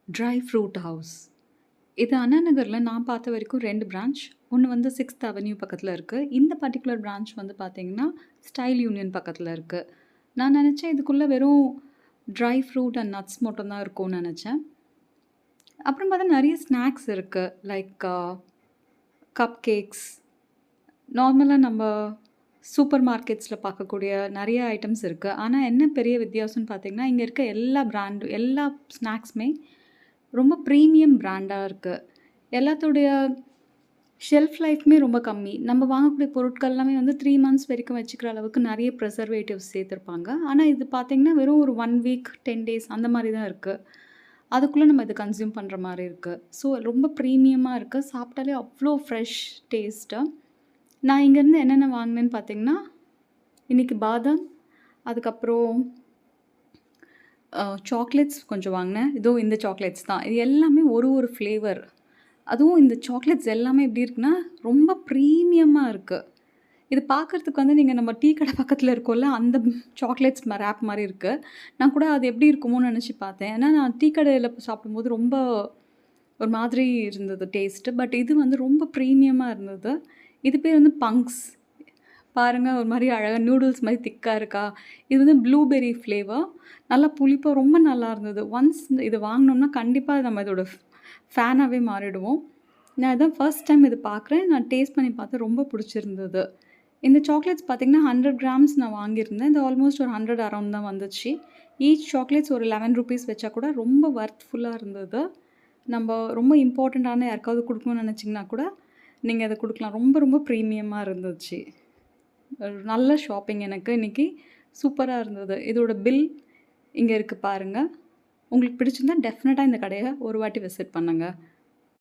Dry fruit house. இது அண்ணா நகர்ல நான் பார்த்த வரைக்கும் 2 பிரான்ச். ஒண்ணு வந்து 6த் அவென்யூ பக்கத்துல இருக்கு. இந்த பர்ட்டிகுலர் பிரான்ச் வந்து பார்த்தீங்கன்னா, ஸ்டைல் யூனியன் பக்கத்துல இருக்கு. நான் நெனச்சேன் இதுக்குள்ள வெறும் ட்ரை ஃப்ரூட் அண்ட் நட்ஸ் மட்டும் தான் இருக்கும்னு நெனச்சேன். அப்புறம் பார்த்தா நெறைய ஸ்நாக்ஸ் இருக்கு. Like cup cakes. நார்மலா நம்ம சூப்பர் மார்க்கெட்ஸ்ல பார்க்கக்கூடிய நெறைய ஐட்டம்ஸ் இருக்கு. ஆனா என்ன பெரிய வித்தியாசம்னு பார்த்தீங்கன்னா, இங்க இருக்க எல்லா ஸ்நாக்ஸுமே ரொம்ப ப்ரீமியம் பிராண்டா இருக்கு. எல்லாத்தோடைய ஷெல்ஃப் லைஃப்மே ரொம்ப கம்மி. நம்ம வாங்கக்கூடிய பொருட்கள் எல்லாமே வந்து 3 மந்த்ஸ் வரைக்கும் வச்சுக்கிற அளவுக்கு நெறைய ப்ரிசர்வேட்டிவ்ஸ் சேர்த்திருப்பாங்க. ஆனா இது பார்த்தீங்கன்னா, வெறும் ஒரு 1 வீக், 10 டேஸ் அந்த மாரி தான் இருக்கு. அதுக்குள்ள நம்ம இத கன்சியூம் பண்ற மாரி இருக்கு. ஸோ ரொம்ப ப்ரீமியமா இருக்கு. சாப்பிட்டாலே அவ்ளோ ஃப்ரெஷ் டேஸ்ட்டா. நான் இங்கேருந்து என்னென்ன வாங்குனேன்னு பார்த்தீங்கன்னா, இன்னைக்கு பாதாம், அதுக்கப்புறம் சாக்லேட்ஸ் கொஞ்சம் வாங்குனேன். இதோ இந்த சாக்லேட்ஸ் தான். இது எல்லாமே ஒரு ஃப்ளேவர். அதுவும் இந்த சாக்லேட்ஸ் எல்லாமே எப்படி இருக்குன்னா, ரொம்ப ப்ரீமியமா இருக்கு. இது பார்க்கறதுக்கு வந்து நீங்க நம்ம டீ கடை பக்கத்துல இருக்கோம்ல, அந்த சாக்லேட்ஸ் ராப் மாரி இருக்கு. நான் கூட அது எப்படி இருக்குமோன்னு நெனச்சு பார்த்தேன். ஏன்னா நான் டீ கடையில சாப்பிடும்போது ரொம்ப ஒரு மாதிரி இருந்தது டேஸ்ட்டு. பட் இது வந்து ரொம்ப ப்ரீமியமா இருந்தது. இது பேர் வந்து பங்க்ஸ். பாருங்க ஒரு மாரி அழகா நூடுல்ஸ் மாரி திக்கா இருக்கா? இது வந்து ப்ளூபெர்ரி ஃப்ளேவர். நல்லா புளிப்பா ரொம்ப நல்லா இருந்தது. ஒன்ஸ் இது வாங்குனோம்னா கண்டிப்பா நம்ம இதோட ஃபேனாவே மாறிடுவோம். நான் இதான் ஃபர்ஸ்ட் டைம் இது பார்க்குறேன். நான் டேஸ்ட் பண்ணி பார்த்தேன். ரொம்ப புடிச்சிருந்தது. இந்த சாக்லேட்ஸ் பார்த்தீங்கன்னா, 100 கிராம்ஸ் நான் வாங்கியிருந்தேன். இது ஆல்மோஸ்ட் ஒரு 100 அரவுண்ட் தான் வந்துச்சு. ஈச் சாக்லேட்ஸ் ஒரு ₹11 வச்சா கூட ரொம்ப வொர்த்ஃபுல்லா இருந்தது. நம்ப ரொம்ப இம்பார்ட்டன்ட்டான யாருக்காவது குடுக்கணும்னு நெனச்சீங்கன்னா கூட, நீங்க அத குடுக்கலாம். ரொம்ப ப்ரீமியமா இருந்துச்சு. ஒரு நல்ல ஷாப்பிங் எனக்கு இன்னைக்கு. சூப்பரா இருந்தது. இதோட பில் இங்க இருக்கு பாருங்க. உங்களுக்கு பிடிச்சிருந்தா டெஃபினட்டா இந்த கடைய ஒரு வாட்டி விசிட் பண்ணுங்க.